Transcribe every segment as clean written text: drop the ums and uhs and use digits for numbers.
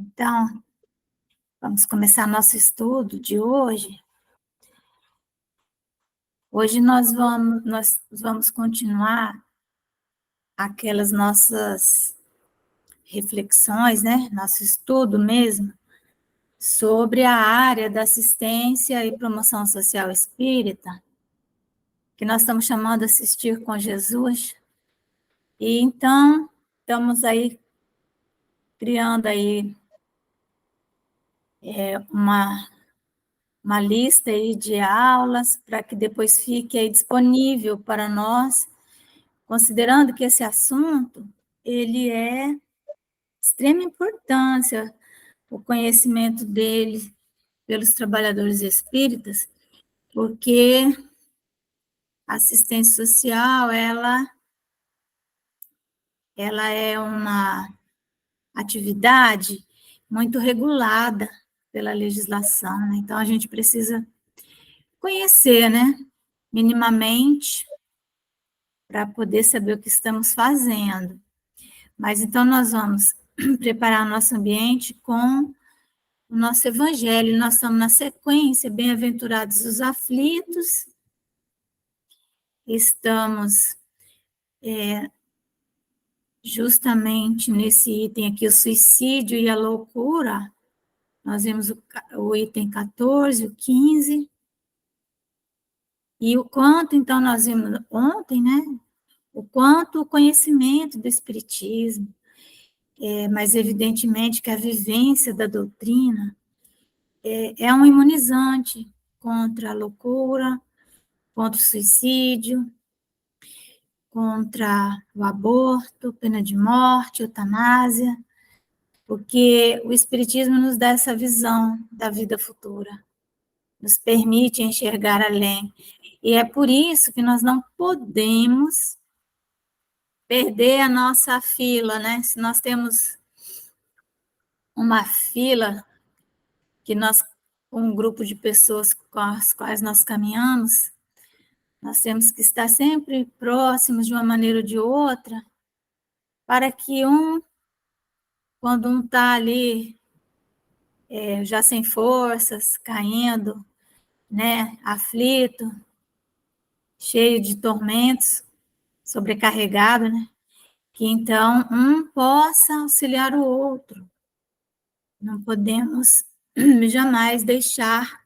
Então, vamos começar nosso estudo de hoje. Hoje nós vamos continuar aquelas nossas reflexões, né? Nosso estudo mesmo, sobre a área da assistência e promoção social espírita, que nós estamos chamando de Assistir com Jesus. E então, estamos aí criando aí uma lista aí de aulas para que depois fique aí disponível para nós, considerando que esse assunto ele é de extrema importância, o conhecimento dele pelos trabalhadores espíritas, porque a assistência social ela é uma atividade muito regulada pela legislação, né? Então a gente precisa conhecer, né, minimamente, para poder saber o que estamos fazendo. Mas então nós vamos preparar nosso ambiente com o nosso evangelho. Nós estamos na sequência, bem-aventurados os aflitos. Estamos justamente nesse item aqui, o suicídio e a loucura. Nós vimos o item 14, o 15. E o quanto, então, nós vimos ontem, né? O quanto o conhecimento do Espiritismo, mas evidentemente que a vivência da doutrina é um imunizante contra a loucura, contra o suicídio, contra o aborto, pena de morte, eutanásia, porque o Espiritismo nos dá essa visão da vida futura, nos permite enxergar além. E é por isso que nós não podemos perder a nossa fila, né? Se nós temos uma fila que nós, um grupo de pessoas com as quais nós caminhamos, nós temos que estar sempre próximos de uma maneira ou de outra, para que quando um está ali já sem forças, caindo, né, aflito, cheio de tormentos, sobrecarregado, né, que então um possa auxiliar o outro. Não podemos jamais deixar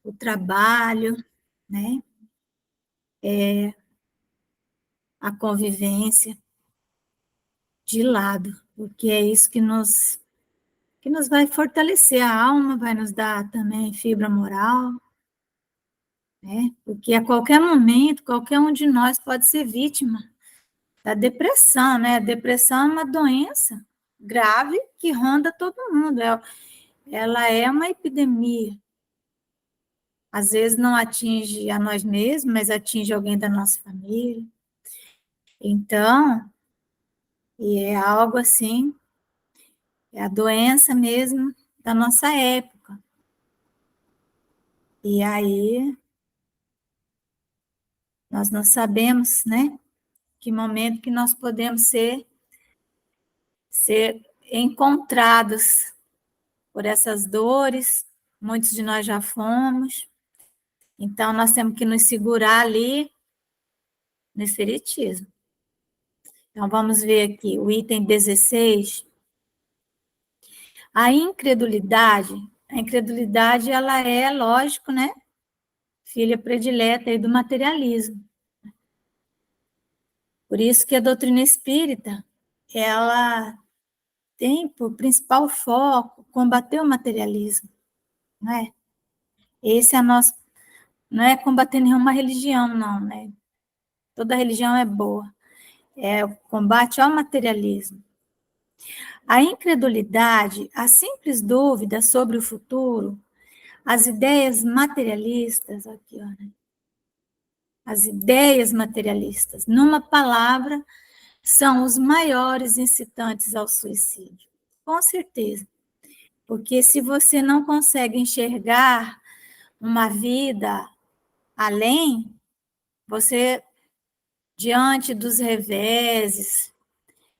o trabalho, né, a convivência de lado, porque é isso que nos vai fortalecer a alma, vai nos dar também fibra moral, né? Porque a qualquer momento, qualquer um de nós pode ser vítima da depressão, né? A depressão é uma doença grave que ronda todo mundo, ela é uma epidemia. Às vezes não atinge a nós mesmos, mas atinge alguém da nossa família. Então, e é algo assim, é a doença mesmo da nossa época. E aí, nós não sabemos, né, que momento que nós podemos ser encontrados por essas dores, muitos de nós já fomos, então nós temos que nos segurar ali no espiritismo. Então vamos ver aqui o item 16. A incredulidade ela é, lógico, né, filha predileta aí do materialismo. Por isso que a doutrina espírita, ela tem por principal foco combater o materialismo, não é? Esse é nosso, não é combater nenhuma religião, não, né? Toda religião é boa. É o combate ao materialismo. A incredulidade, a simples dúvida sobre o futuro, as ideias materialistas, aqui, ó, né? As ideias materialistas, numa palavra, são os maiores incitantes ao suicídio. Com certeza. Porque se você não consegue enxergar uma vida além, você, diante dos reveses,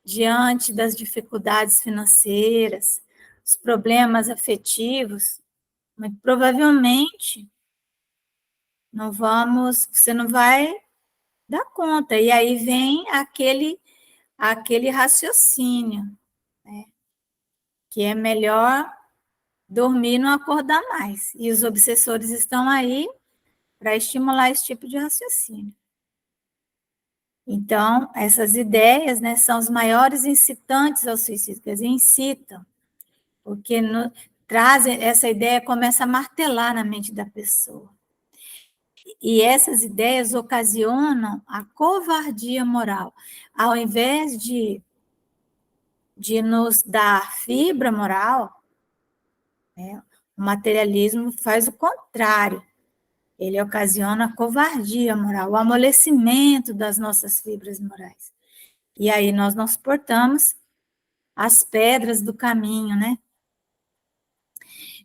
diante das dificuldades financeiras, os problemas afetivos, muito provavelmente você não vai dar conta. E aí vem aquele raciocínio, né? Que é melhor dormir e não acordar mais. E os obsessores estão aí para estimular esse tipo de raciocínio. Então, essas ideias, né, são os maiores incitantes ao suicídio, quer dizer, incitam, porque trazem essa ideia, começa a martelar na mente da pessoa. E essas ideias ocasionam a covardia moral. Ao invés de nos dar fibra moral, né, o materialismo faz o contrário. Ele ocasiona a covardia moral, o amolecimento das nossas fibras morais. E aí nós não suportamos as pedras do caminho, né?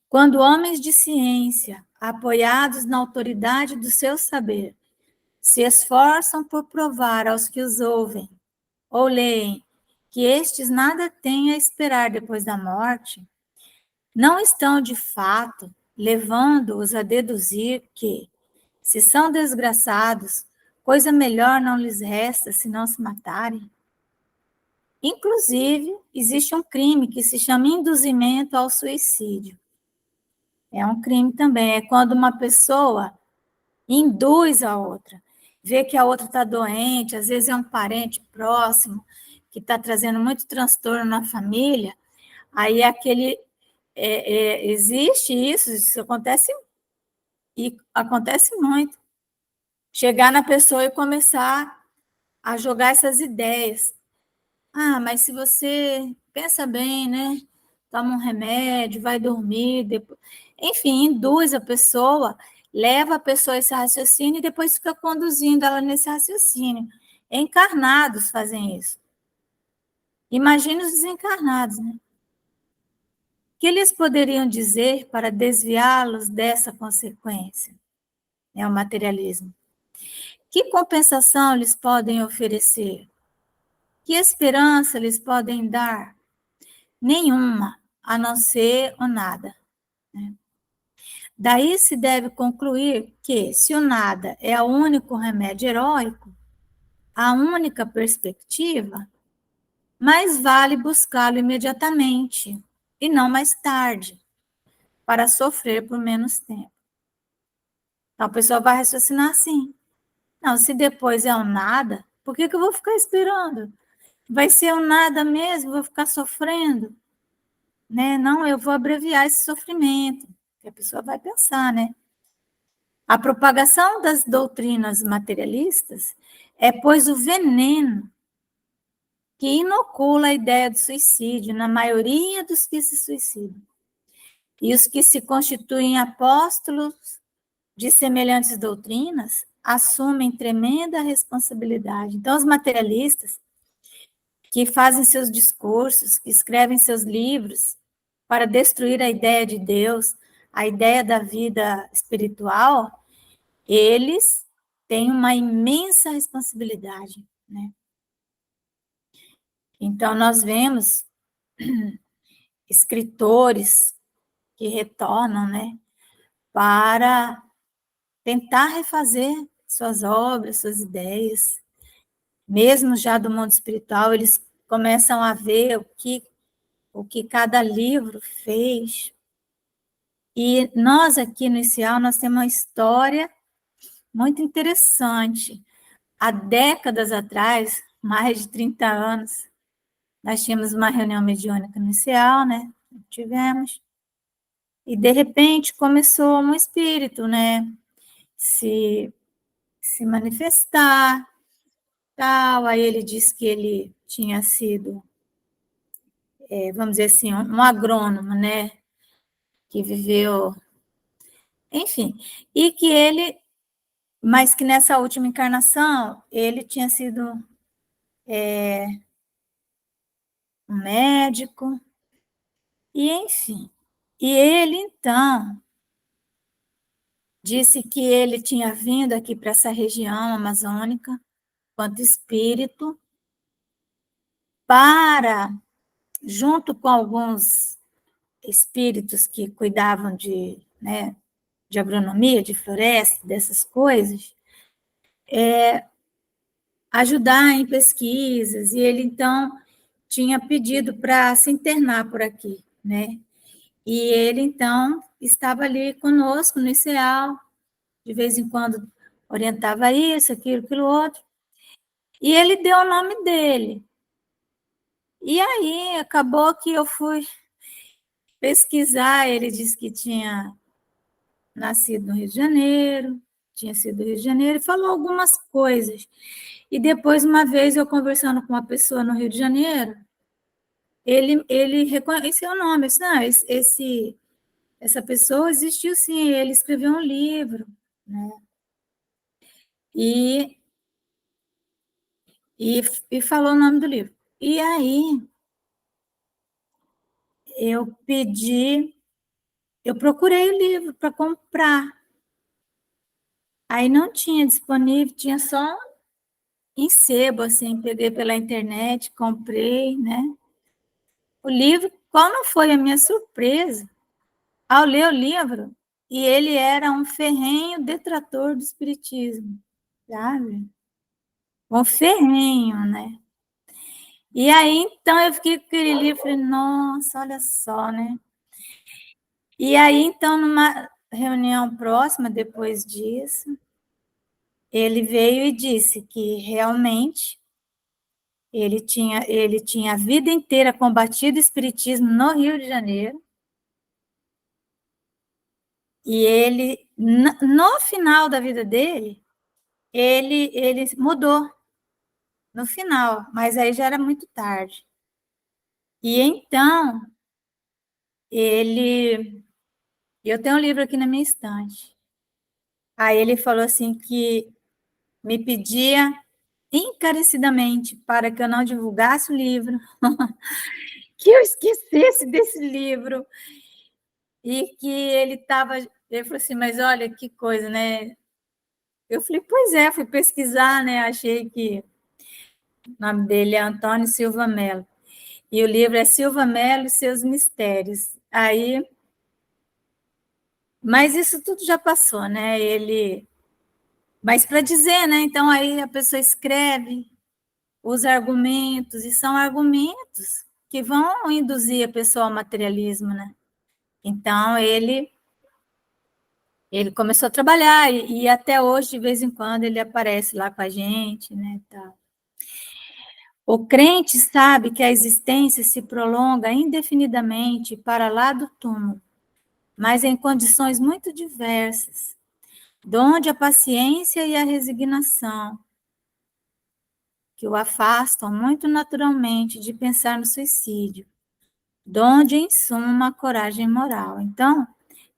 Quando homens de ciência, apoiados na autoridade do seu saber, se esforçam por provar aos que os ouvem ou leem que estes nada têm a esperar depois da morte, não estão de fato levando-os a deduzir que, se são desgraçados, coisa melhor não lhes resta senão se matarem? Inclusive, existe um crime que se chama induzimento ao suicídio. É um crime também, é quando uma pessoa induz a outra, vê que a outra está doente, às vezes é um parente próximo, que está trazendo muito transtorno na família, aí existe isso acontece, e acontece muito. Chegar na pessoa e começar a jogar essas ideias. Ah, mas se você pensa bem, né? Toma um remédio, vai dormir, depois... enfim, induz a pessoa, leva a pessoa a esse raciocínio e depois fica conduzindo ela nesse raciocínio. Encarnados fazem isso. Imagina os desencarnados, né? O que eles poderiam dizer para desviá-los dessa consequência? É o materialismo. Que compensação lhes podem oferecer? Que esperança lhes podem dar? Nenhuma, a não ser o nada. Né? Daí se deve concluir que, se o nada é o único remédio heróico, a única perspectiva, mais vale buscá-lo imediatamente e não mais tarde, para sofrer por menos tempo. Então a pessoa vai raciocinar assim: não, se depois é o nada, por que eu vou ficar esperando? Vai ser o nada mesmo, vou ficar sofrendo? Né? Não, eu vou abreviar esse sofrimento. A pessoa vai pensar, né? A propagação das doutrinas materialistas é, pois, o veneno que inocula a ideia do suicídio na maioria dos que se suicidam. E os que se constituem apóstolos de semelhantes doutrinas assumem tremenda responsabilidade. Então, os materialistas que fazem seus discursos, que escrevem seus livros para destruir a ideia de Deus, a ideia da vida espiritual, eles têm uma imensa responsabilidade, né? Então, nós vemos escritores que retornam, né, para tentar refazer suas obras, suas ideias. Mesmo já do mundo espiritual, eles começam a ver o que cada livro fez. E nós aqui no ICEAL, nós temos uma história muito interessante. Há décadas atrás, mais de 30 anos, nós tínhamos uma reunião mediúnica no ICEAL, né? Tivemos. E, de repente, começou um espírito, né? Se manifestar, tal. Aí ele disse que ele tinha sido, vamos dizer assim, um agrônomo, né? Que viveu, enfim, e que ele, mas que nessa última encarnação, ele tinha sido um médico, e enfim. E ele, então, disse que ele tinha vindo aqui para essa região amazônica, quanto espírito, para, junto com alguns espíritos que cuidavam né, de agronomia, de floresta, dessas coisas, ajudar em pesquisas, e ele, então, tinha pedido para se internar por aqui, né? E ele, então, estava ali conosco no ICEAL, de vez em quando orientava isso, aquilo outro, e ele deu o nome dele. E aí, acabou que eu fui pesquisar, ele disse que tinha nascido no Rio de Janeiro, tinha sido do Rio de Janeiro, e falou algumas coisas. E depois, uma vez, eu conversando com uma pessoa no Rio de Janeiro, ele reconheceu o nome, eu disse, não, essa pessoa existiu sim, ele escreveu um livro, né? E, e falou o nome do livro. E aí, eu procurei o livro para comprar. Aí não tinha disponível, tinha só em sebo, assim, peguei pela internet, comprei, né? O livro, qual não foi a minha surpresa ao ler o livro? E ele era um ferrenho detrator do espiritismo, sabe? Um ferrenho, né? E aí, então, eu fiquei com aquele livro, falei, nossa, olha só, né? E aí, então, numa reunião próxima, depois disso, ele veio e disse que realmente ele tinha a vida inteira combatido o espiritismo no Rio de Janeiro, e ele, no final da vida dele, ele mudou, no final, mas aí já era muito tarde. E então, eu tenho um livro aqui na minha estante. Aí ele falou assim que me pedia encarecidamente para que eu não divulgasse o livro, que eu esquecesse desse livro, e que ele falou assim, mas olha que coisa, né? Eu falei, pois é, fui pesquisar, né? Achei que o nome dele é Antônio Silva Mello. E o livro é Silva Mello e seus mistérios. Aí, mas isso tudo já passou, né? Mas para dizer, né? Então aí a pessoa escreve os argumentos, e são argumentos que vão induzir a pessoa ao materialismo, né? Então ele começou a trabalhar, e até hoje, de vez em quando, ele aparece lá com a gente, né? Tal. O crente sabe que a existência se prolonga indefinidamente para lá do túmulo, mas em condições muito diversas, donde a paciência e a resignação, que o afastam muito naturalmente de pensar no suicídio, donde, em suma, a coragem moral. Então,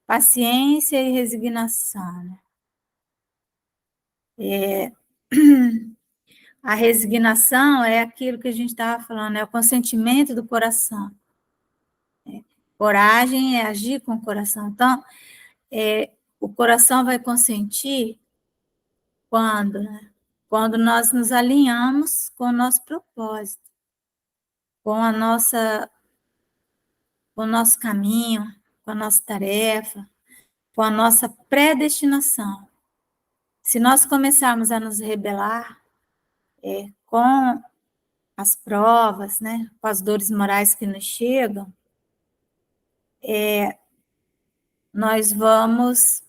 paciência e resignação, né? A resignação é aquilo que a gente estava falando, é o consentimento do coração. Coragem é agir com o coração. Então, o coração vai consentir quando, né? Quando nós nos alinhamos com o nosso propósito, com com o nosso caminho, com a nossa tarefa, com a nossa predestinação. Se nós começarmos a nos rebelar com as provas, né, com as dores morais que nos chegam, nós vamos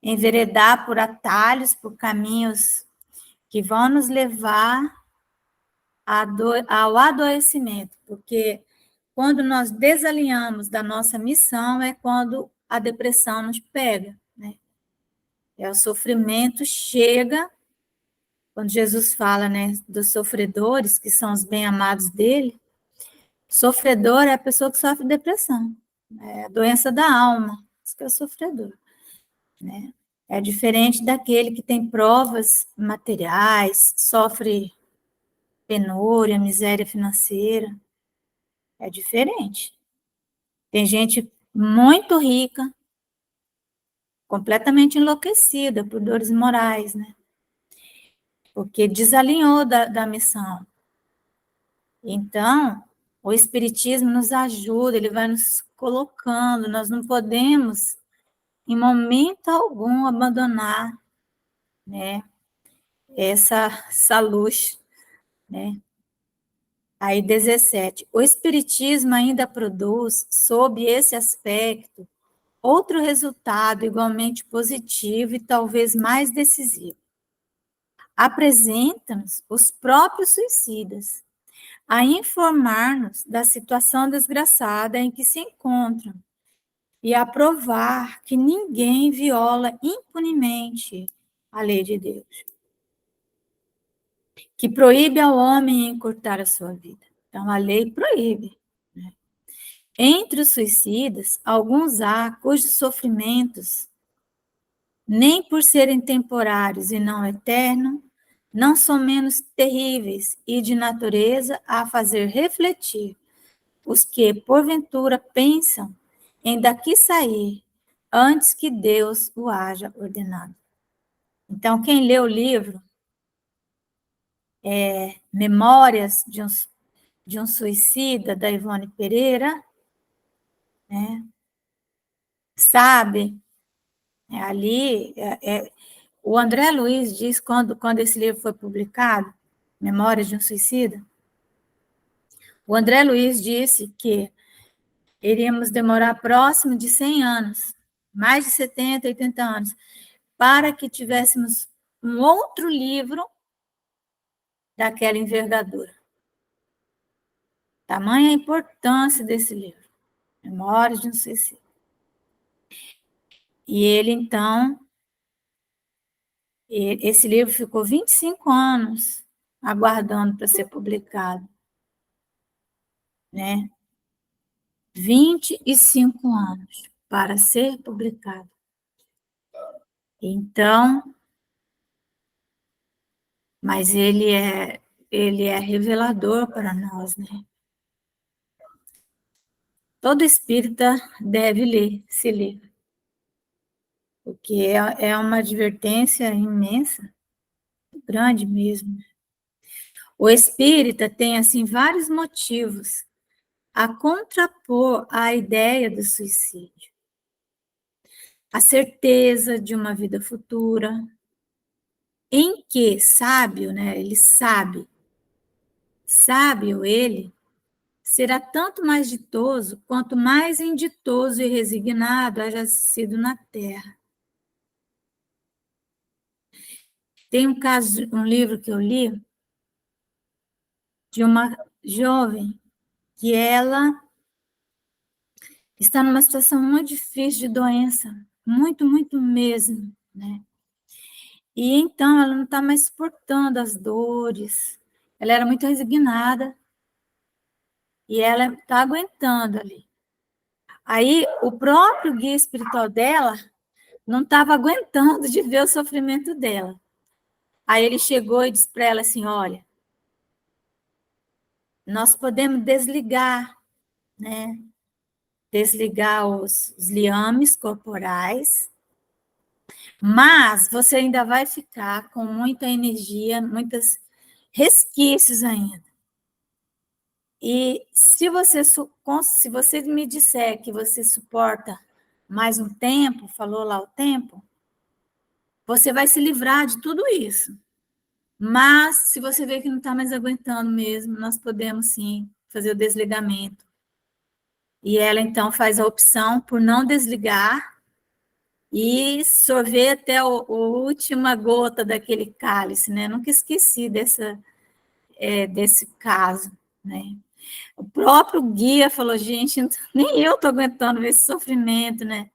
enveredar por atalhos, por caminhos que vão nos levar ao adoecimento, porque quando nós desalinhamos da nossa missão é quando a depressão nos pega, né? O sofrimento chega, quando Jesus fala, né, dos sofredores, que são os bem-amados dele. Sofredor é a pessoa que sofre depressão, é a doença da alma, isso que é o sofredor, né? É diferente daquele que tem provas materiais, sofre penúria, miséria financeira, é diferente. Tem gente muito rica, completamente enlouquecida por dores morais, né? Porque desalinhou da missão. Então, O Espiritismo nos ajuda, ele vai nos colocando, nós não podemos, em momento algum, abandonar, né, essa luz, né? Aí, 17. O Espiritismo ainda produz, sob esse aspecto, outro resultado igualmente positivo e talvez mais decisivo. Apresenta-nos os próprios suicidas a informar-nos da situação desgraçada em que se encontram e a provar que ninguém viola impunemente a lei de Deus, que proíbe ao homem encurtar a sua vida. Então, a lei proíbe. Né? Entre os suicidas, alguns há cujos sofrimentos, nem por serem temporários e não eternos, não são menos terríveis e de natureza a fazer refletir os que, porventura, pensam em daqui sair antes que Deus o haja ordenado. Então, quem lê o livro Memórias de um Suicida, da Ivone Pereira, né, sabe, ali, o André Luiz diz, quando esse livro foi publicado, Memórias de um Suicida, o André Luiz disse que iríamos demorar próximo de 100 anos, mais de 70, 80 anos, para que tivéssemos um outro livro daquela envergadura. Tamanha a importância desse livro, Memórias de um Suicida. E ele, então, esse livro ficou 25 anos aguardando para ser publicado, né? 25 anos para ser publicado. Então, mas ele é revelador para nós, né? Todo espírita deve ler esse livro, porque é uma advertência imensa, grande mesmo. O espírita tem, assim, vários motivos a contrapor a ideia do suicídio. A certeza de uma vida futura, em que sábio, né, ele sabe, sábio ele, será tanto mais ditoso, quanto mais inditoso e resignado haja sido na terra. Tem um livro que eu li, de uma jovem, que ela está numa situação muito difícil de doença, muito, muito mesmo, né? E então ela não está mais suportando as dores, ela era muito resignada, e ela está aguentando ali. Aí o próprio guia espiritual dela não estava aguentando de ver o sofrimento dela. Aí ele chegou e disse para ela assim: olha, nós podemos desligar, né? Desligar os liames corporais, mas você ainda vai ficar com muita energia, muitos resquícios ainda. E se você me disser que você suporta mais um tempo, falou lá o tempo, você vai se livrar de tudo isso. Mas, se você vê que não está mais aguentando mesmo, nós podemos sim fazer o desligamento. E ela, então, faz a opção por não desligar e sorver até a última gota daquele cálice, né? Nunca esqueci desse caso, né? O próprio guia falou, gente, nem eu estou aguentando ver esse sofrimento, né?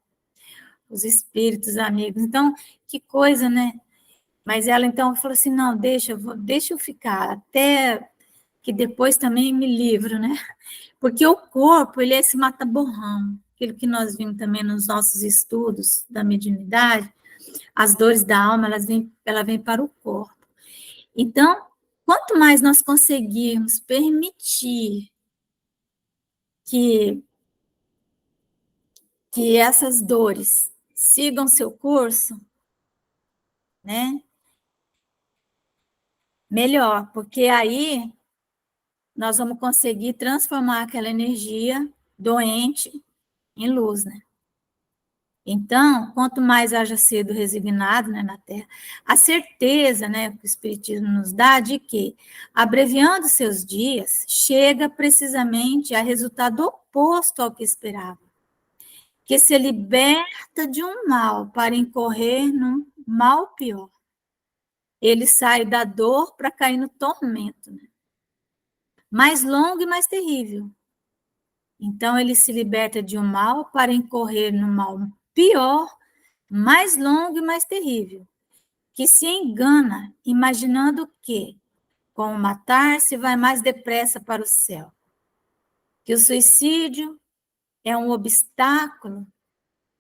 Os espíritos amigos. Então, que coisa, né? Mas ela, então, falou assim, não, deixa eu ficar, até que depois também me livro, né? Porque o corpo, ele é esse mata-borrão, aquilo que nós vimos também nos nossos estudos da mediunidade, as dores da alma, ela vem para o corpo. Então, quanto mais nós conseguirmos permitir que essas dores sigam seu curso, né? Melhor, porque aí nós vamos conseguir transformar aquela energia doente em luz, né? Então, quanto mais haja sido resignado, né, na Terra, a certeza, né, que o Espiritismo nos dá de que, abreviando seus dias, chega precisamente a resultado oposto ao que esperava, que se liberta de um mal para incorrer num mal pior. Ele sai da dor para cair no tormento, né? Mais longo e mais terrível. Então, ele se liberta de um mal para incorrer no mal pior, mais longo e mais terrível, que se engana, imaginando que, com o matar-se, vai mais depressa para o céu. Que o suicídio é um obstáculo,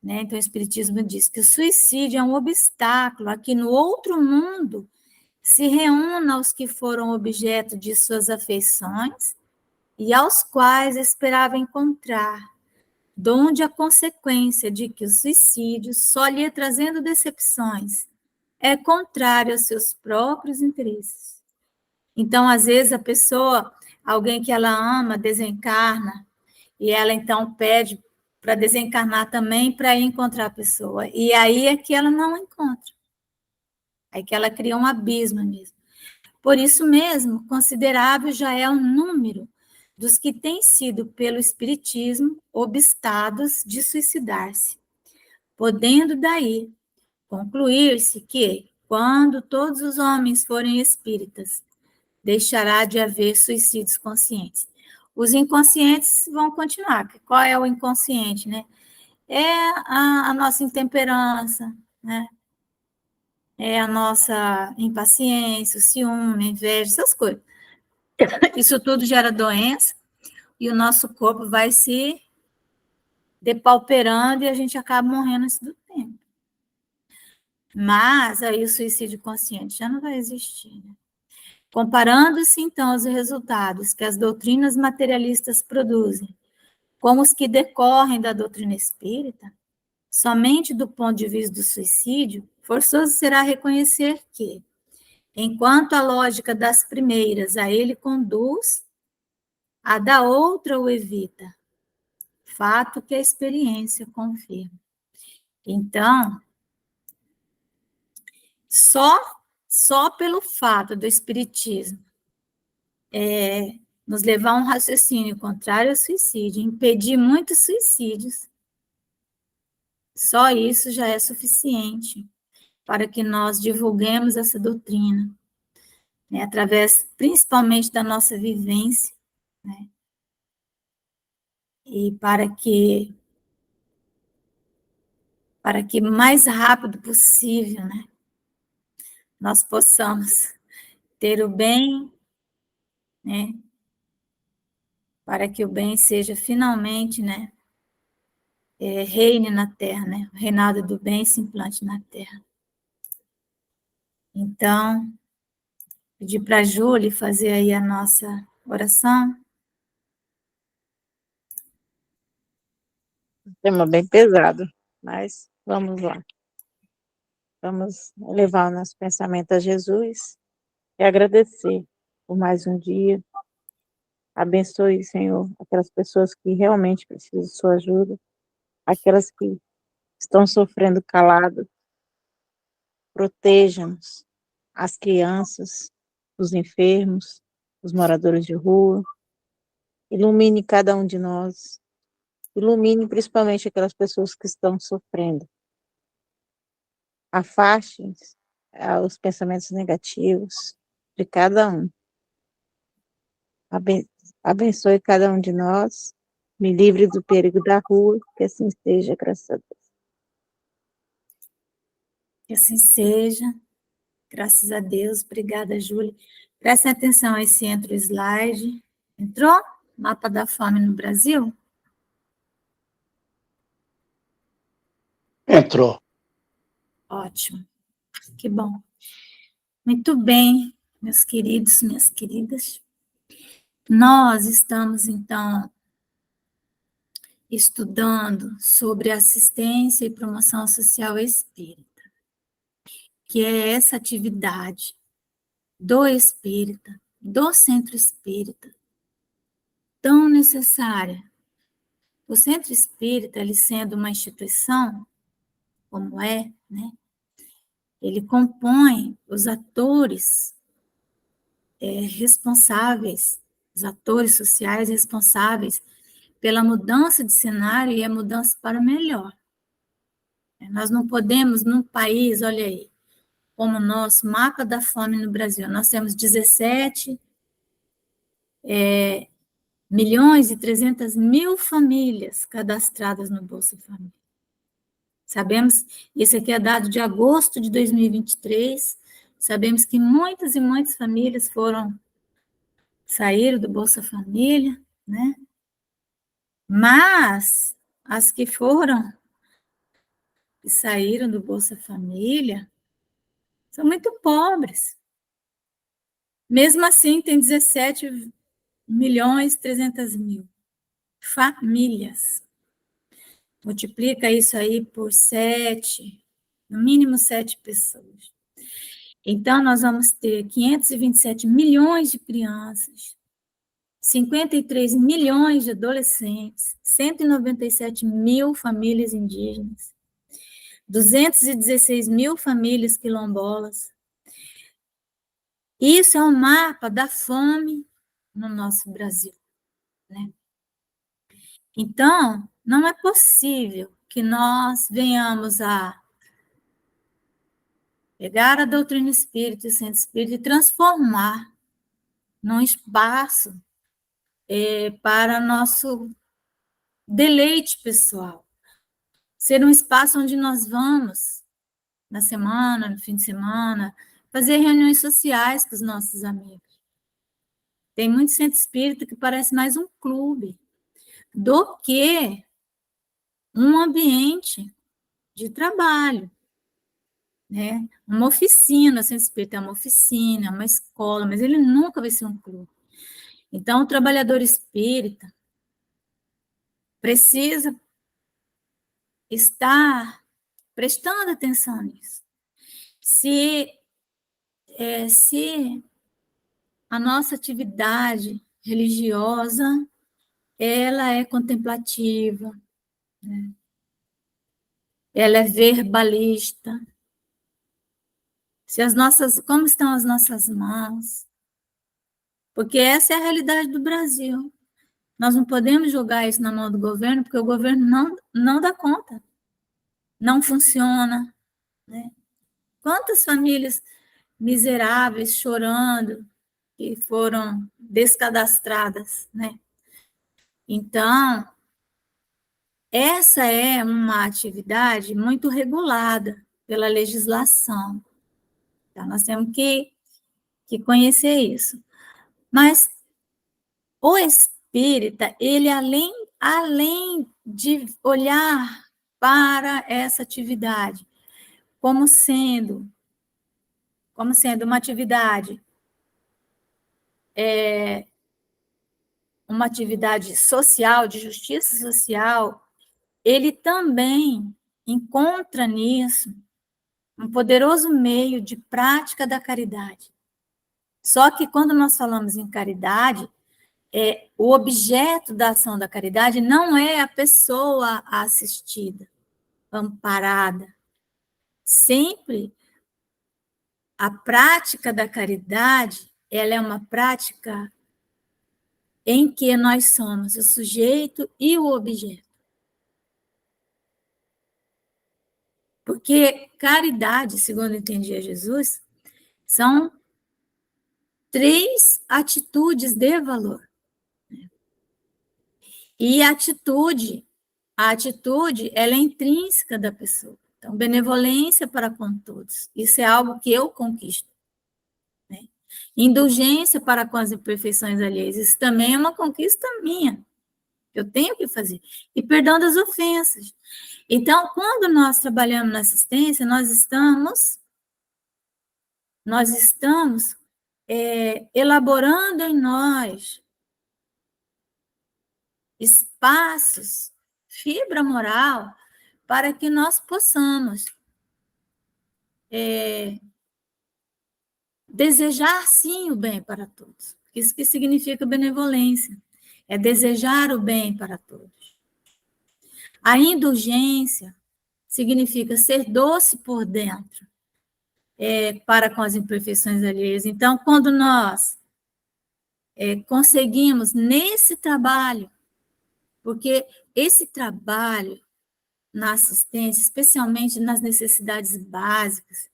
né? Então, o Espiritismo diz que o suicídio é um obstáculo a que no outro mundo se reúna os que foram objeto de suas afeições e aos quais esperava encontrar, donde a consequência de que o suicídio só lhe ia trazendo decepções é contrário aos seus próprios interesses. Então, às vezes, a pessoa, alguém que ela ama, desencarna, e ela então pede para desencarnar também para ir encontrar a pessoa. E aí é que ela não encontra. Aí que ela cria um abismo mesmo. Por isso mesmo, considerável já é o número dos que têm sido, pelo Espiritismo, obstados de suicidar-se, podendo daí concluir-se que, quando todos os homens forem espíritas, deixará de haver suicídios conscientes. Os inconscientes vão continuar. Qual é o inconsciente, né? É a nossa intemperança, né? É a nossa impaciência, o ciúme, a inveja, essas coisas. Isso tudo gera doença e o nosso corpo vai se depauperando e a gente acaba morrendo antes do tempo. Mas aí o suicídio consciente já não vai existir, né? Comparando-se, então, aos resultados que as doutrinas materialistas produzem com os que decorrem da doutrina espírita, somente do ponto de vista do suicídio, forçoso será reconhecer que, enquanto a lógica das primeiras a ele conduz, a da outra o evita, fato que a experiência confirma. Então, só pelo fato do espiritismo nos levar a um raciocínio contrário ao suicídio, impedir muitos suicídios, só isso já é suficiente para que nós divulguemos essa doutrina, né, através principalmente da nossa vivência, né, e para que mais rápido possível, né, nós possamos ter o bem, né, para que o bem seja finalmente, né, reine na Terra, né, o reinado do bem se implante na Terra. Então, pedir para a Júlia fazer aí a nossa oração. Tema bem pesado, mas vamos lá. Vamos levar o nosso pensamento a Jesus e agradecer por mais um dia. Abençoe, Senhor, aquelas pessoas que realmente precisam de sua ajuda, aquelas que estão sofrendo calado. Proteja-nos, as crianças, os enfermos, os moradores de rua. Ilumine cada um de nós. Ilumine principalmente aquelas pessoas que estão sofrendo. Afaste os pensamentos negativos de cada um. Abençoe cada um de nós. Me livre do perigo da rua, que assim seja, graças a Deus. Que assim seja, graças a Deus. Obrigada, Júlia. Prestem atenção aí se entra o slide. Entrou? Mapa da fome no Brasil? Entrou. Ótimo. Que bom. Muito bem, meus queridos, minhas queridas. Nós estamos, então, estudando sobre assistência e promoção social espírita, que é essa atividade do espírita, do centro espírita, tão necessária. O Centro Espírita, ele sendo uma instituição, como é, né? Ele compõe os atores responsáveis, os atores sociais responsáveis pela mudança de cenário e a mudança para melhor. Nós não podemos, num país, olha aí, como o nosso mapa da fome no Brasil, nós temos 17 milhões e 300 mil famílias cadastradas no Bolsa Família. Sabemos, esse aqui é dado de agosto de 2023, sabemos que muitas e muitas famílias saíram do Bolsa Família, né? Mas as que saíram do Bolsa Família são muito pobres. Mesmo assim, tem 17 milhões e 300 mil famílias. Multiplica isso aí por 7, no mínimo 7 pessoas. Então, nós vamos ter 527 milhões de crianças, 53 milhões de adolescentes, 197 mil famílias indígenas, 216 mil famílias quilombolas. Isso é um mapa da fome no nosso Brasil, né? Então, não é possível que nós venhamos a pegar a doutrina espírita e o centro espírita e transformar num espaço para nosso deleite pessoal. Ser um espaço onde nós vamos, na semana, no fim de semana, fazer reuniões sociais com os nossos amigos. Tem muito centro espírita que parece mais um clube do que um ambiente de trabalho, né? Uma oficina, o centro espírita é uma oficina, uma escola, mas ele nunca vai ser um clube. Então, o trabalhador espírita precisa estar prestando atenção nisso. Se a nossa atividade religiosa ela é contemplativa, né? Ela é verbalista. Como estão as nossas mãos? Porque essa é a realidade do Brasil. Nós não podemos jogar isso na mão do governo, porque o governo não dá conta, não funciona, né? Quantas famílias miseráveis chorando que foram descadastradas, né? Então, essa é uma atividade muito regulada pela legislação. Então, nós temos que conhecer isso. Mas o espírita, ele além de olhar para essa atividade como sendo uma atividade social, de justiça social, ele também encontra nisso um poderoso meio de prática da caridade. Só que quando nós falamos em caridade, o objeto da ação da caridade não é a pessoa assistida, amparada. Sempre a prática da caridade, ela é uma prática em que nós somos o sujeito e o objeto. Porque caridade, segundo entendia Jesus, são 3 atitudes de valor. E a atitude, ela é intrínseca da pessoa. Então, benevolência para com todos. Isso é algo que eu conquisto, né? Indulgência para com as imperfeições alheias. Isso também é uma conquista minha. Eu tenho que fazer. E perdão das ofensas. Então, quando nós trabalhamos na assistência, nós estamos elaborando em nós espaços, fibra moral, para que nós possamos desejar, sim, o bem para todos. Isso que significa benevolência. é desejar o bem para todos. A indulgência significa ser doce por dentro, para com as imperfeições alheias. Então, quando nós conseguimos nesse trabalho, porque esse trabalho na assistência, especialmente nas necessidades básicas,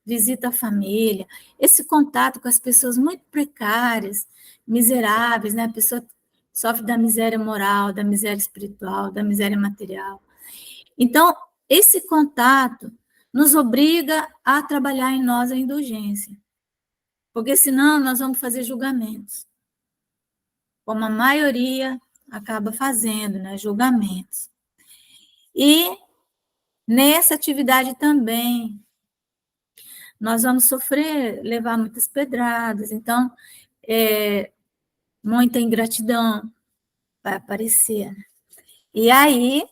visita a família, esse contato com as pessoas muito precárias, miseráveis, né? A pessoa sofre da miséria moral, da miséria espiritual, da miséria material. Então, esse contato nos obriga a trabalhar em nós a indulgência, porque senão nós vamos fazer julgamentos, como a maioria acaba fazendo, né? Julgamentos. E nessa atividade também, nós vamos sofrer, levar muitas pedradas, então, muita ingratidão vai aparecer. E aí,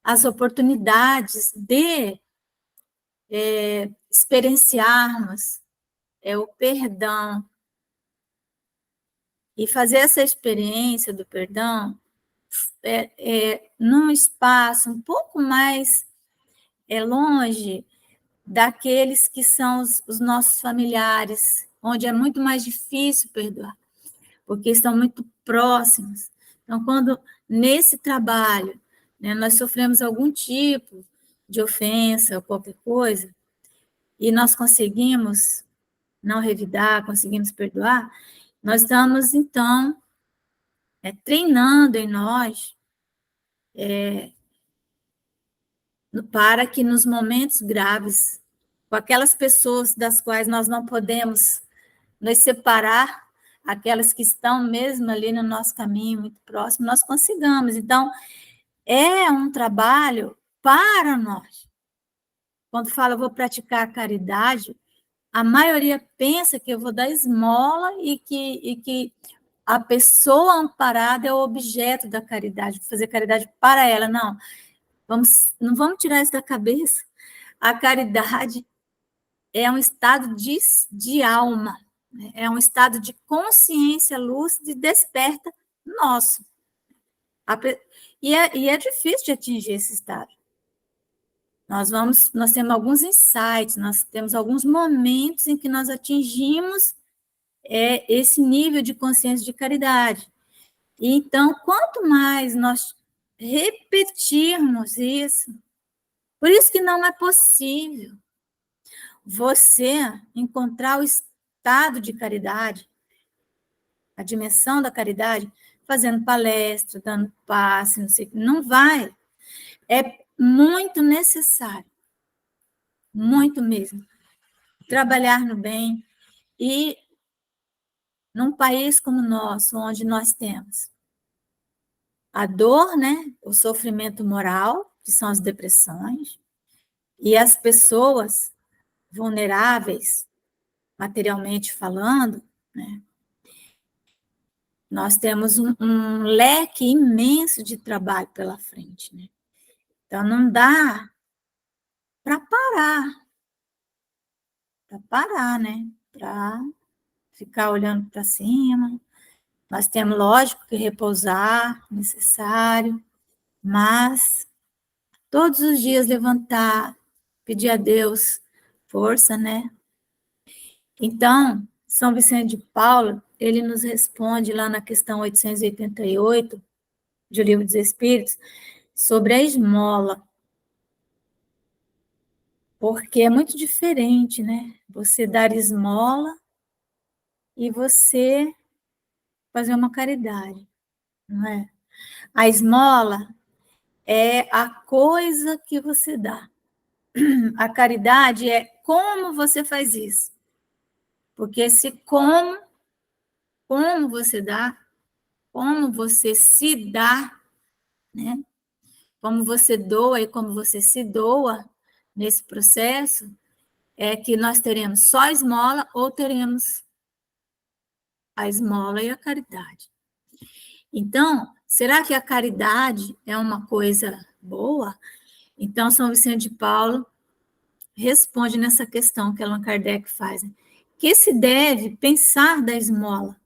as oportunidades de experienciarmos o perdão e fazer essa experiência do perdão num espaço um pouco mais longe daqueles que são os nossos familiares, onde é muito mais difícil perdoar, porque estão muito próximos. Então, quando nesse trabalho, né, nós sofremos algum tipo de ofensa ou qualquer coisa, e nós conseguimos não revidar, conseguimos perdoar, nós estamos, então, treinando em nós para que nos momentos graves, com aquelas pessoas das quais nós não podemos nos separar, aquelas que estão mesmo ali no nosso caminho, muito próximo, nós consigamos. Então, é um trabalho para nós. Quando fala, vou praticar a caridade, a maioria pensa que eu vou dar esmola e que a pessoa amparada é o objeto da caridade, vou fazer caridade para ela. Não, não vamos tirar isso da cabeça. A caridade é um estado de alma, né? É um estado de consciência lúcida e desperta nosso. E é difícil de atingir esse estado. Nós temos alguns insights, nós temos alguns momentos em que nós atingimos esse nível de consciência de caridade. E então, quanto mais nós repetirmos isso, por isso que não é possível você encontrar o estado de caridade, a dimensão da caridade, fazendo palestra, dando passe, não sei, não vai. É muito necessário, muito mesmo, trabalhar no bem. E num país como o nosso, onde nós temos a dor, né, o sofrimento moral, que são as depressões, e as pessoas vulneráveis, materialmente falando, né, nós temos um leque imenso de trabalho pela frente, né? Então, não dá para parar, né? Para ficar olhando para cima. Nós temos, lógico, que repousar, necessário, mas todos os dias levantar, pedir a Deus força, né? Então, São Vicente de Paulo, ele nos responde lá na questão 888 do Livro dos Espíritos, sobre a esmola, porque é muito diferente, né? Você dar esmola e você fazer uma caridade, não é? A esmola é a coisa que você dá. A caridade é como você faz isso. Porque se como você dá, como você se dá, né? Como você doa e como você se doa nesse processo, é que nós teremos só a esmola ou teremos a esmola e a caridade. Então, será que a caridade é uma coisa boa? Então, São Vicente de Paulo responde nessa questão que Allan Kardec faz, né? Que se deve pensar da esmola.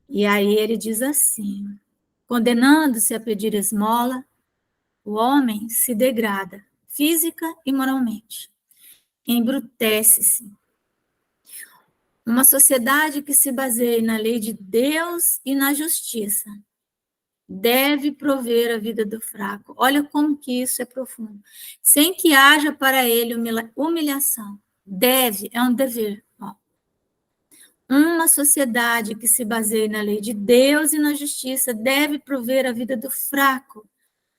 E aí ele diz assim: condenando-se a pedir esmola, o homem se degrada, física e moralmente, embrutece-se. Uma sociedade que se baseie na lei de Deus e na justiça deve prover a vida do fraco. Olha como que isso é profundo. Sem que haja para ele humilhação. Deve, é um dever. Ó. Uma sociedade que se baseie na lei de Deus e na justiça deve prover a vida do fraco,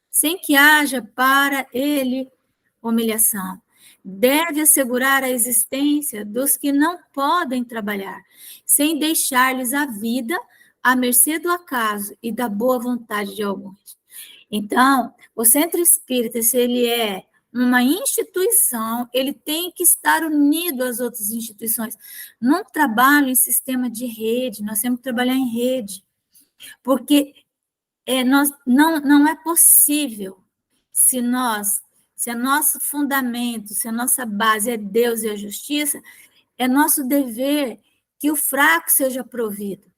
sem que haja para ele humilhação. Deve assegurar a existência dos que não podem trabalhar, sem deixar-lhes a vida à mercê do acaso e da boa vontade de alguns. Então, o centro espírita, se ele é uma instituição, ele tem que estar unido às outras instituições. Não trabalho em sistema de rede, nós temos que trabalhar em rede, porque não é possível se o nosso fundamento, se a nossa base é Deus e a justiça, é nosso dever que o fraco seja provido.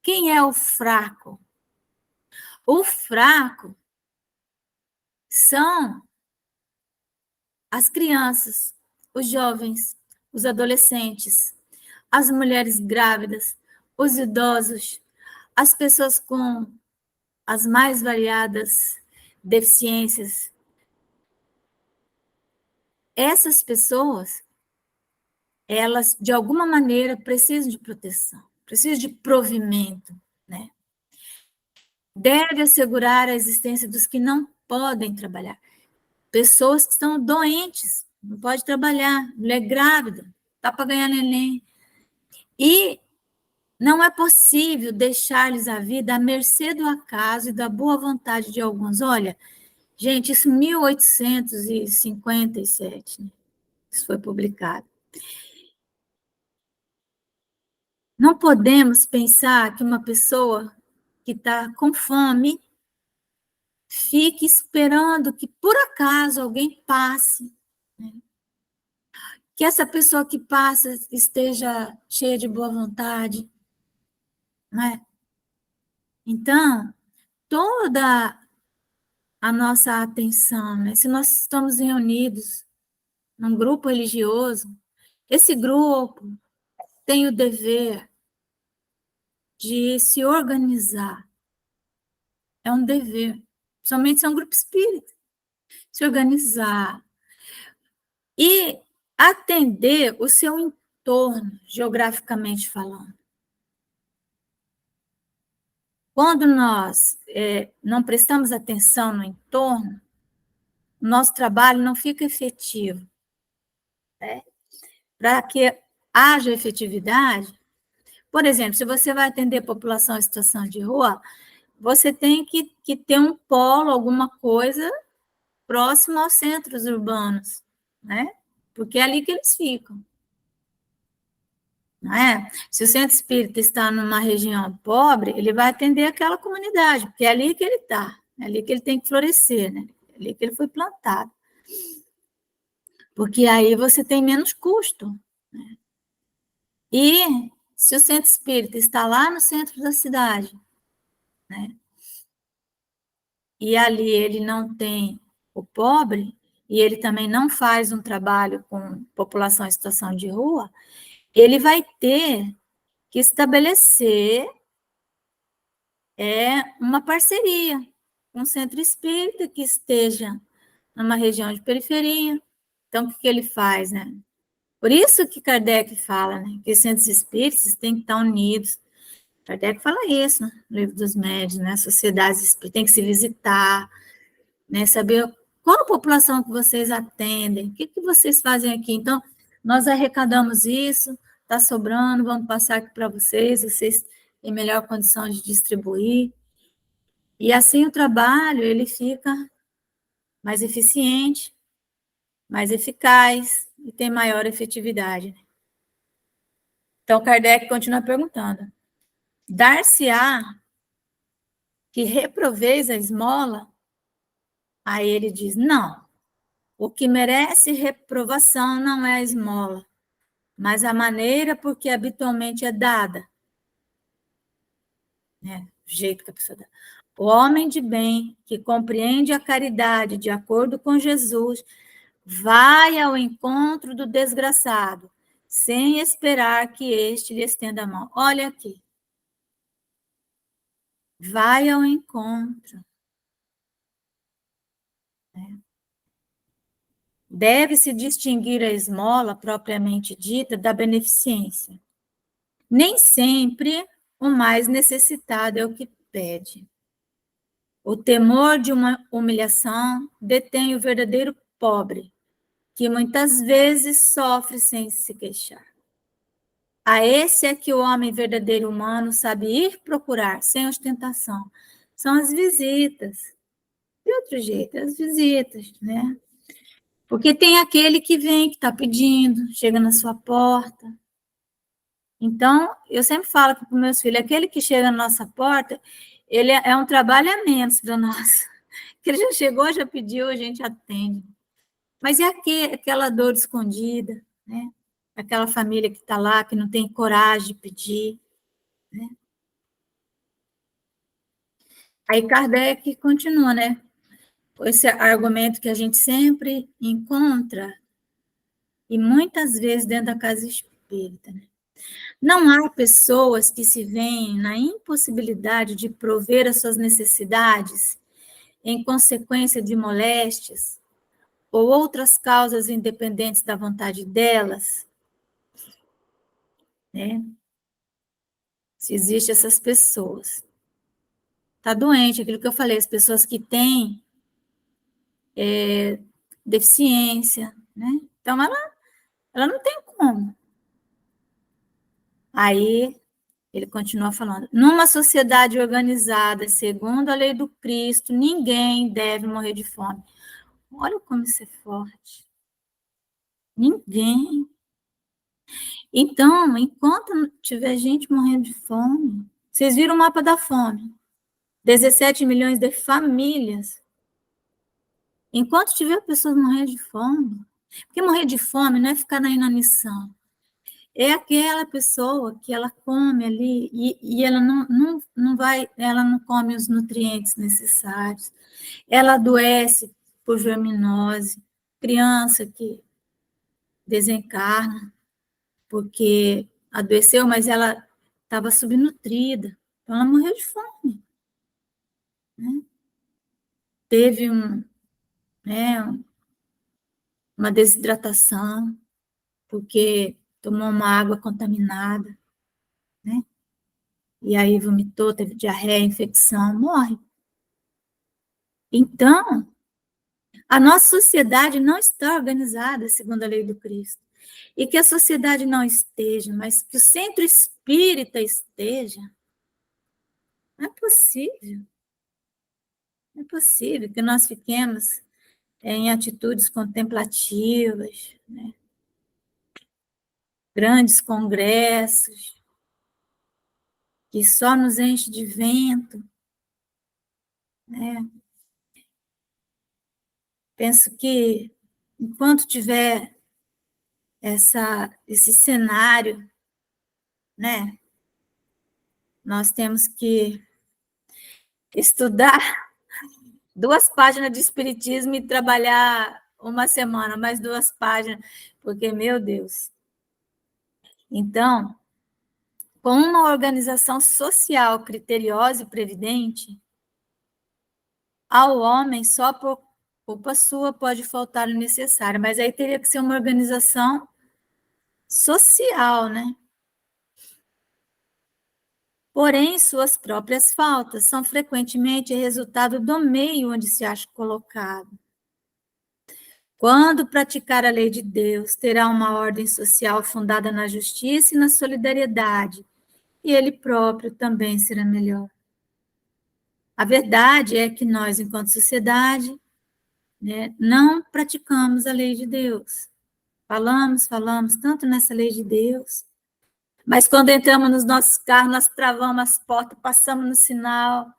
Quem é o fraco? O fraco são as crianças, os jovens, os adolescentes, as mulheres grávidas, os idosos, as pessoas com as mais variadas deficiências. Essas pessoas, elas, de alguma maneira, precisam de proteção, precisam de provimento, né? Deve assegurar a existência dos que não podem trabalhar. Pessoas que estão doentes, não pode trabalhar, mulher grávida, dá para ganhar neném. E não é possível deixar-lhes a vida à mercê do acaso e da boa vontade de alguns. Olha, gente, isso em 1857, né? Isso foi publicado. Não podemos pensar que uma pessoa que está com fome fique esperando que, por acaso, alguém passe, né? Que essa pessoa que passa esteja cheia de boa vontade, não é? Então, toda a nossa atenção, né? Se nós estamos reunidos num grupo religioso, esse grupo tem o dever de se organizar. É um dever, somente se é um grupo espírita, se organizar e atender o seu entorno, geograficamente falando. Quando nós não prestamos atenção no entorno, o nosso trabalho não fica efetivo. Né? Para que haja efetividade, por exemplo, se você vai atender a população em situação de rua, você tem que ter um polo, alguma coisa próximo aos centros urbanos, né? Porque é ali que eles ficam. Não é? Se o centro espírita está numa região pobre, ele vai atender aquela comunidade, porque é ali que ele está, é ali que ele tem que florescer, né? É ali que ele foi plantado. Porque aí você tem menos custo. Né? E se o centro espírita está lá no centro da cidade, né? E ali ele não tem o pobre, e ele também não faz um trabalho com população em situação de rua, ele vai ter que estabelecer uma parceria com um centro espírita que esteja numa região de periferia. Então, o que ele faz, né? Por isso que Kardec fala, né, que os centros espíritas têm que estar unidos. Kardec fala isso, né, no Livro dos Médiuns, né? Sociedades espíritas têm que se visitar, né? Saber qual a população que vocês atendem, o que vocês fazem aqui. Então, nós arrecadamos isso, está sobrando, vamos passar aqui para vocês têm melhor condição de distribuir. E assim o trabalho ele fica mais eficiente, mais eficaz e tem maior efetividade. Então, Kardec continua perguntando: dar-se-á que reproveis a esmola? Aí ele diz: não, o que merece reprovação não é a esmola, mas a maneira por que habitualmente é dada. né? O jeito que a pessoa dá. O homem de bem, que compreende a caridade de acordo com Jesus, vai ao encontro do desgraçado, sem esperar que este lhe estenda a mão. Olha aqui. Vai ao encontro. Deve-se distinguir a esmola propriamente dita da beneficência. Nem sempre o mais necessitado é o que pede. O temor de uma humilhação detém o verdadeiro pobre, que muitas vezes sofre sem se queixar. A esse é que o homem verdadeiro humano sabe ir procurar, sem ostentação. São as visitas. De outro jeito, as visitas, né? Porque tem aquele que vem, que está pedindo, chega na sua porta. Então, eu sempre falo para os meus filhos, aquele que chega na nossa porta, ele é um trabalho a menos para nós. Que ele já chegou, já pediu, a gente atende. Mas é aquela dor escondida, né? Aquela família que está lá, que não tem coragem de pedir, né? Aí Kardec continua, né? Esse argumento que a gente sempre encontra, e muitas vezes dentro da casa espírita, né? Não há pessoas que se veem na impossibilidade de prover as suas necessidades em consequência de moléstias ou outras causas independentes da vontade delas, né? Se existem essas pessoas. Está doente, aquilo que eu falei, as pessoas que têm deficiência, né? Então, ela não tem como. Aí, ele continua falando, numa sociedade organizada, segundo a lei do Cristo, ninguém deve morrer de fome. Olha como isso é forte. Ninguém. Então, enquanto tiver gente morrendo de fome, vocês viram o mapa da fome? 17 milhões de famílias. Enquanto tiver pessoas morrendo de fome, porque morrer de fome não é ficar na inanição. É aquela pessoa que ela come ali e ela não vai, ela não come os nutrientes necessários. Ela adoece por verminose. Criança que desencarna porque adoeceu, mas ela estava subnutrida. Então, ela morreu de fome. Né? Teve né, uma desidratação, porque tomou uma água contaminada, né? E aí vomitou, teve diarreia, infecção, morre. Então, a nossa sociedade não está organizada segundo a lei do Cristo. E que a sociedade não esteja, mas que o centro espírita esteja, não é possível. Não é possível que nós fiquemos em atitudes contemplativas, né? Grandes congressos, que só nos enche de vento, né? Penso que, enquanto tiver esse cenário, né, nós temos que estudar 2 páginas de espiritismo e trabalhar uma semana, mais 2 páginas, porque, meu Deus. Então, com uma organização social criteriosa e previdente, ao homem só por culpa sua pode faltar o necessário, mas aí teria que ser uma organização social, né? Porém, suas próprias faltas são frequentemente resultado do meio onde se acha colocado. Quando praticar a lei de Deus, terá uma ordem social fundada na justiça e na solidariedade, e ele próprio também será melhor. A verdade é que nós, enquanto sociedade, né, não praticamos a lei de Deus. Falamos tanto nessa lei de Deus, mas quando entramos nos nossos carros, nós travamos as portas, passamos no sinal,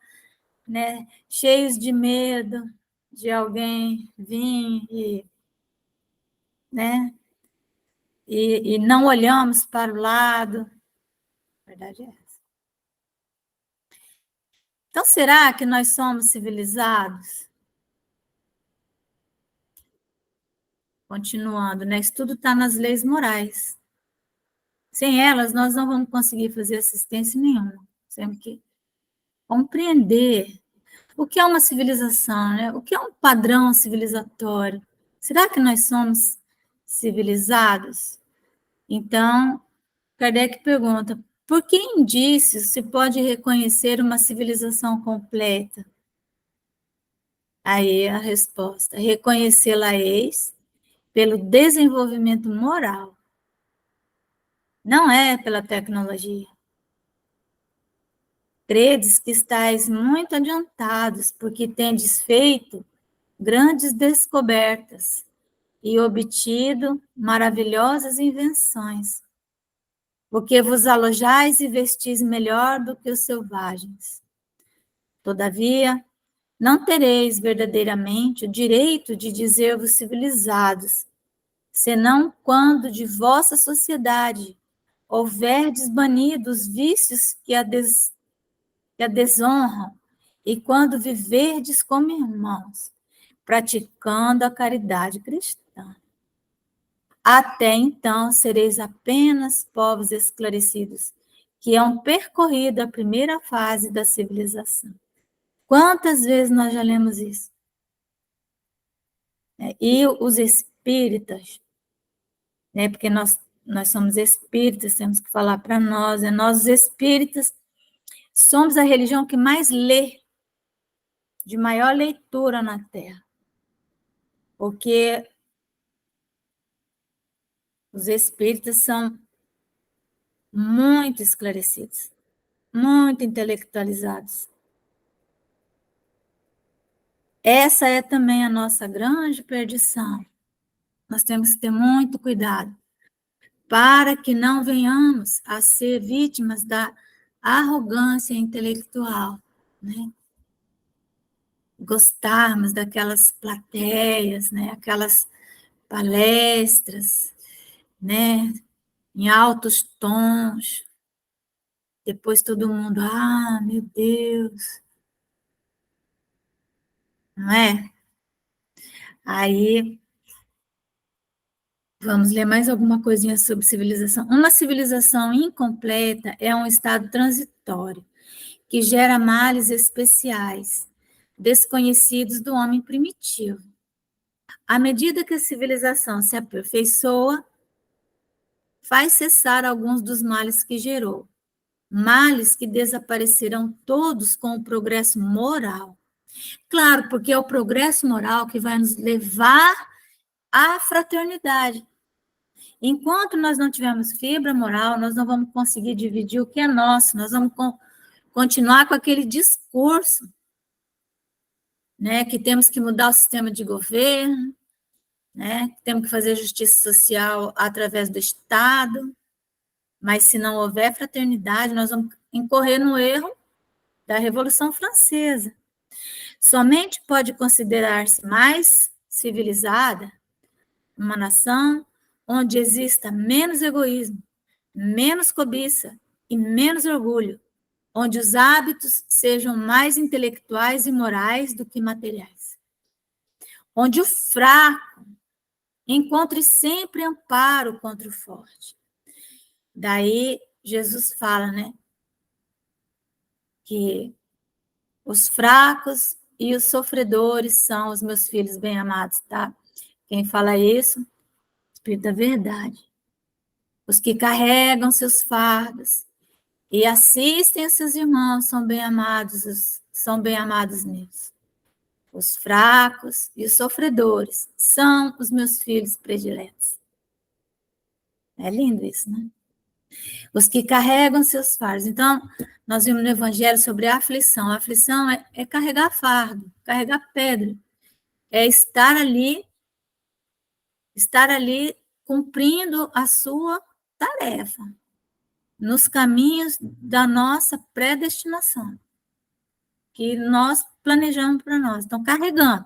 né, cheios de medo de alguém vir né, e não olhamos para o lado. A verdade é essa. Então, será que nós somos civilizados? Continuando, né? Isso tudo está nas leis morais. Sem elas, nós não vamos conseguir fazer assistência nenhuma. Temos que compreender o que é uma civilização, né? O que é um padrão civilizatório. Será que nós somos civilizados? Então, Kardec pergunta, por que indícios se pode reconhecer uma civilização completa? Aí a resposta, reconhecê-la-eis pelo desenvolvimento moral, não é pela tecnologia. Credes que estáis muito adiantados, porque tendes feito grandes descobertas e obtido maravilhosas invenções, porque vos alojais e vestis melhor do que os selvagens. Todavia, não tereis verdadeiramente o direito de dizer-vos civilizados, senão quando de vossa sociedade houverdes banido os vícios que a desonram, e quando viverdes como irmãos, praticando a caridade cristã. Até então sereis apenas povos esclarecidos, que hão percorrido a primeira fase da civilização. Quantas vezes nós já lemos isso? E os espíritas, né, porque nós somos espíritas, temos que falar para nós, nós os espíritas somos a religião que mais lê, de maior leitura na Terra, porque os espíritas são muito esclarecidos, muito intelectualizados. Essa é também a nossa grande perdição. Nós temos que ter muito cuidado para que não venhamos a ser vítimas da arrogância intelectual, né? Gostarmos daquelas plateias, né? Aquelas palestras, né? Em altos tons. Depois todo mundo, meu Deus, não é? Aí, vamos ler mais alguma coisinha sobre civilização. Uma civilização incompleta é um estado transitório, que gera males especiais, desconhecidos do homem primitivo. À medida que a civilização se aperfeiçoa, faz cessar alguns dos males que gerou. Males que desaparecerão todos com o progresso moral. Claro, porque é o progresso moral que vai nos levar à fraternidade. Enquanto nós não tivermos fibra moral, nós não vamos conseguir dividir o que é nosso, nós vamos continuar com aquele discurso, né, que temos que mudar o sistema de governo, né, que temos que fazer justiça social através do Estado, mas se não houver fraternidade, nós vamos incorrer no erro da Revolução Francesa. Somente pode considerar-se mais civilizada uma nação onde exista menos egoísmo, menos cobiça e menos orgulho, onde os hábitos sejam mais intelectuais e morais do que materiais, onde o fraco encontre sempre amparo contra o forte. Daí Jesus fala, né, que os fracos e os sofredores são os meus filhos bem-amados, tá? Quem fala isso, Espírito da Verdade. Os que carregam seus fardos e assistem a seus irmãos são bem-amados meus. Os fracos e os sofredores são os meus filhos prediletos. É lindo isso, né? Os que carregam seus fardos. Então, nós vimos no Evangelho sobre a aflição. A aflição é carregar fardo, carregar pedra. É estar ali cumprindo a sua tarefa, nos caminhos da nossa predestinação, que nós planejamos para nós. Então, carregando.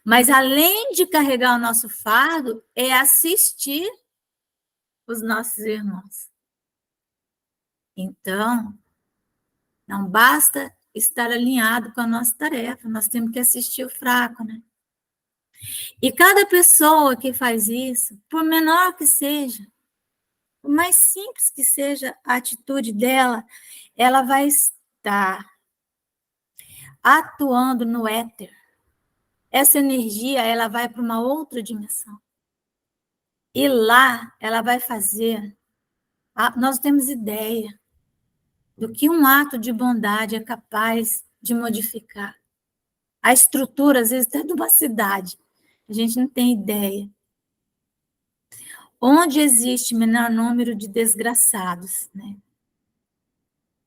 Mas, além de carregar o nosso fardo, é assistir os nossos irmãos. Então, não basta estar alinhado com a nossa tarefa, nós temos que assistir o fraco, né? E cada pessoa que faz isso, por menor que seja, por mais simples que seja a atitude dela, ela vai estar atuando no éter. Essa energia, ela vai para uma outra dimensão. E lá, ela vai fazer... Nós temos ideia do que um ato de bondade é capaz de modificar. A estrutura, às vezes, até de uma cidade. A gente não tem ideia. Onde existe menor número de desgraçados, né?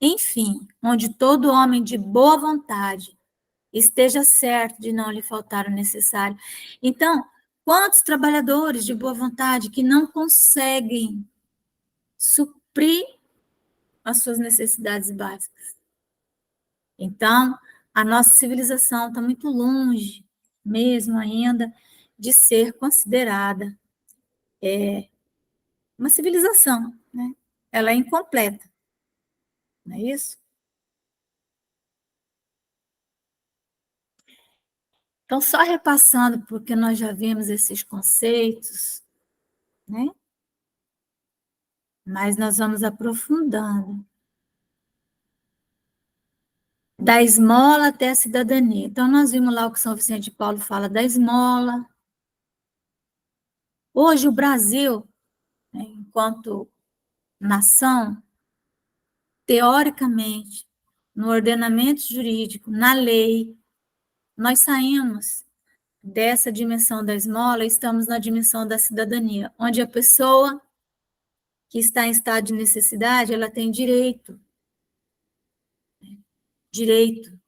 Enfim, onde todo homem de boa vontade esteja certo de não lhe faltar o necessário. Então, quantos trabalhadores de boa vontade que não conseguem suprir as suas necessidades básicas? Então, a nossa civilização está muito longe, mesmo ainda, de ser considerada uma civilização, né? Ela é incompleta, não é isso? Então, só repassando, porque nós já vimos esses conceitos, né? Mas nós vamos aprofundando. Da esmola até a cidadania. Então, nós vimos lá o que São Vicente de Paulo fala da esmola. Hoje, o Brasil, né, enquanto nação, teoricamente, no ordenamento jurídico, na lei, nós saímos dessa dimensão da esmola e estamos na dimensão da cidadania, onde a pessoa que está em estado de necessidade, ela tem direito. Direito.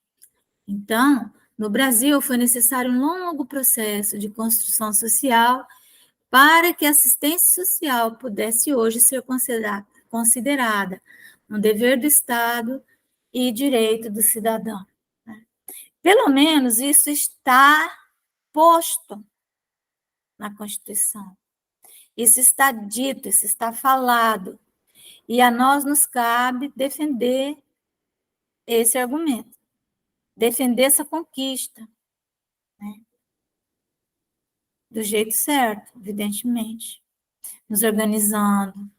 Então, no Brasil, foi necessário um longo processo de construção social para que a assistência social pudesse hoje ser considerada um dever do Estado e direito do cidadão. Pelo menos isso está posto na Constituição. Isso está dito, isso está falado. E a nós nos cabe defender esse argumento, defender essa conquista, né? Do jeito certo, evidentemente, nos organizando,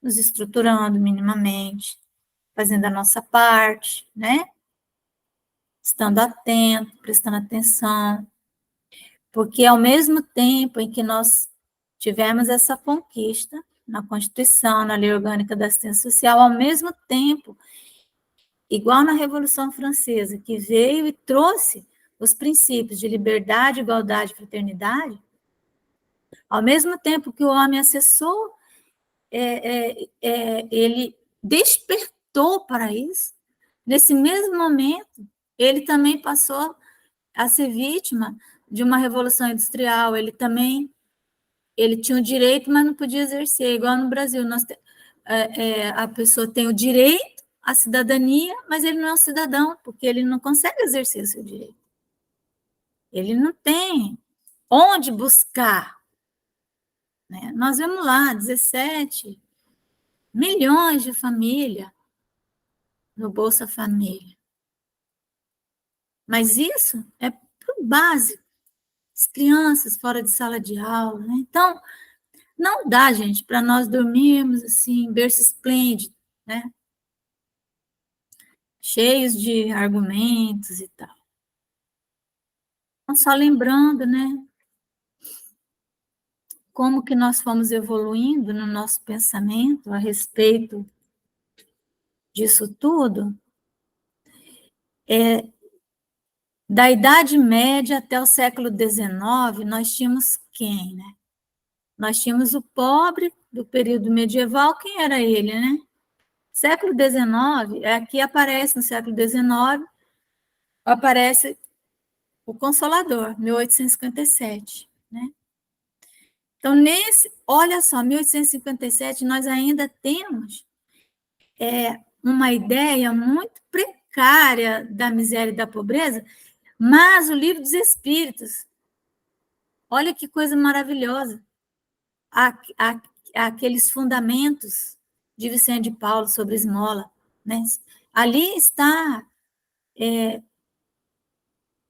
nos estruturando minimamente, fazendo a nossa parte, né? Estando atento, prestando atenção, porque ao mesmo tempo em que nós tivemos essa conquista na Constituição, na Lei Orgânica da Assistência Social, ao mesmo tempo, igual na Revolução Francesa, que veio e trouxe os princípios de liberdade, igualdade e fraternidade, ao mesmo tempo que o homem acessou, ele despertou para isso, nesse mesmo momento, ele também passou a ser vítima de uma revolução industrial, ele tinha o direito, mas não podia exercer, igual no Brasil, a pessoa tem o direito à cidadania, mas ele não é um cidadão, porque ele não consegue exercer o seu direito. Ele não tem onde buscar. Né? Nós vemos lá 17 milhões de famílias no Bolsa Família. Mas isso é para o básico. As crianças fora de sala de aula. Né? Então, não dá, gente, para nós dormirmos assim, berço esplêndido, né? Cheios de argumentos e tal. Então, só lembrando, né? Como que nós fomos evoluindo no nosso pensamento a respeito disso tudo. Da Idade Média até o século XIX, nós tínhamos quem, né? Nós tínhamos o pobre do período medieval, quem era ele, né? Século XIX, aqui aparece no século XIX, aparece o Consolador, 1857, né? Então, olha só, 1857, nós ainda temos uma ideia muito precária da miséria e da pobreza, mas o Livro dos Espíritos, olha que coisa maravilhosa, aqueles fundamentos de Vicente de Paulo sobre esmola, né? Ali está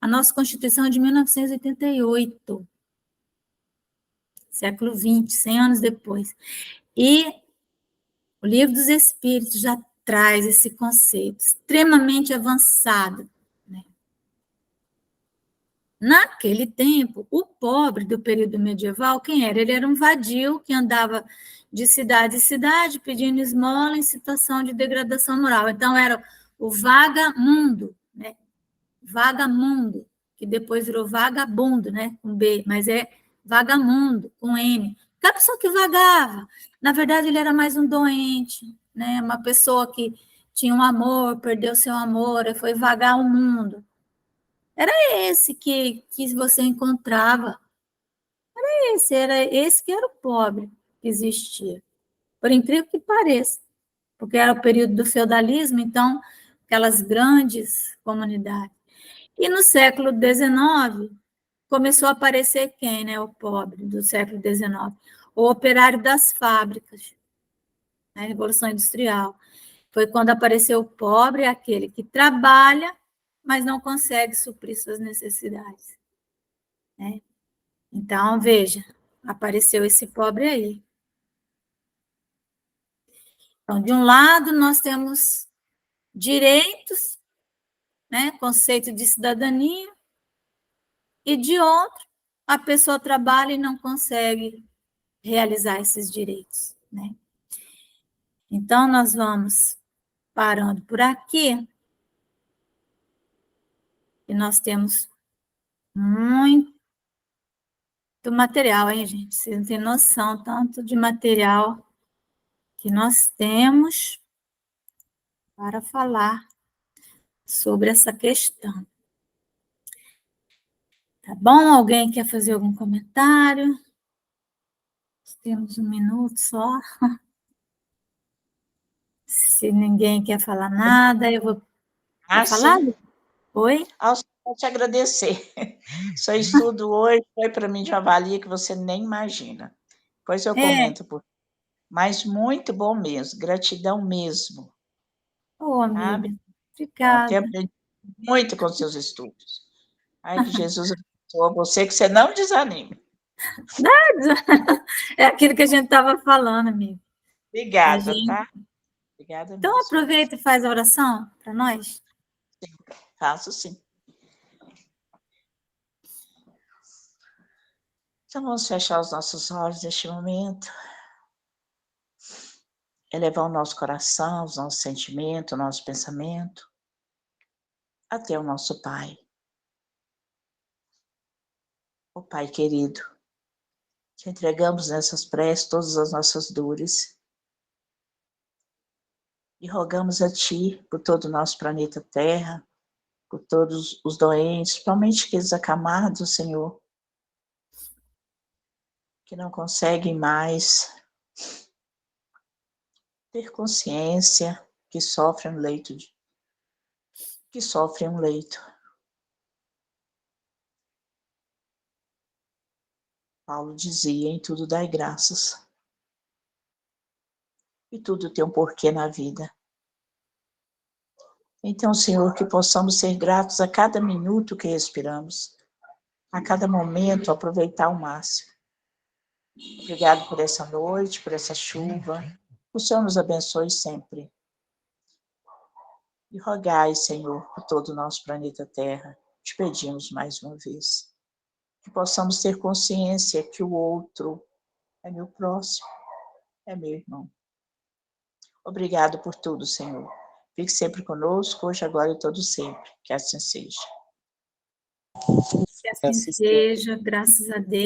a nossa Constituição é de 1988, século XX, 100 anos depois. E o Livro dos Espíritos já traz esse conceito extremamente avançado. Naquele tempo, o pobre do período medieval, quem era? Ele era um vadio que andava de cidade em cidade pedindo esmola em situação de degradação moral. Então, era o vagamundo, né? Vagamundo, que depois virou vagabundo, né? Com B, mas é vagamundo, com M. Aquela pessoa que vagava. Na verdade, ele era mais um doente, né? Uma pessoa que tinha um amor, perdeu seu amor, foi vagar o mundo. Era esse que você encontrava. Era esse que era o pobre que existia. Por incrível que pareça. Porque era o período do feudalismo, então, aquelas grandes comunidades. E no século XIX, começou a aparecer quem, né? O pobre do século XIX. O operário das fábricas. A Revolução Industrial. Foi quando apareceu o pobre, aquele que trabalha, mas não consegue suprir suas necessidades. Né? Então, veja, apareceu esse pobre aí. Então, de um lado, nós temos direitos, né, conceito de cidadania, e de outro, a pessoa trabalha e não consegue realizar esses direitos. Né? Então, nós vamos parando por aqui, e nós temos muito material, hein, gente? Vocês não têm noção tanto de material que nós temos para falar sobre essa questão. Tá bom? Alguém quer fazer algum comentário? Temos 1 minuto só. Se ninguém quer falar nada, eu vou... Quer falar? Sim. Oi? Vou te agradecer. Seu estudo hoje foi para mim de uma valia que você nem imagina. Depois eu comento, mas muito bom mesmo, gratidão mesmo. Amiga, Eu obrigada. aprendi muito com seus estudos. Ai, que Jesus abençoe você, que você não desanime. É aquilo que a gente estava falando, amiga. Obrigada, tá? Obrigada Então, mesmo. aproveita e faz a oração para nós. Sim, faço sim. Então, vamos fechar os nossos olhos neste momento. Elevar o nosso coração, os nossos sentimentos, o nosso pensamento até o nosso Pai. O Pai querido, te entregamos nessas preces todas as nossas dores e rogamos a Ti por todo o nosso planeta Terra, por todos os doentes, principalmente aqueles acamados, Senhor, que não conseguem mais ter consciência, que sofrem um leito. Paulo dizia, em tudo dai graças. E tudo tem um porquê na vida. Então, Senhor, que possamos ser gratos a cada minuto que respiramos, a cada momento, aproveitar ao máximo. Obrigado por essa noite, por essa chuva. O Senhor nos abençoe sempre. E rogai, Senhor, por todo o nosso planeta Terra. Te pedimos mais uma vez. Que possamos ter consciência que o outro é meu próximo, é meu irmão. Obrigado por tudo, Senhor. Fique sempre conosco, hoje, agora e todo sempre. Que assim seja. Que assim seja, graças a Deus.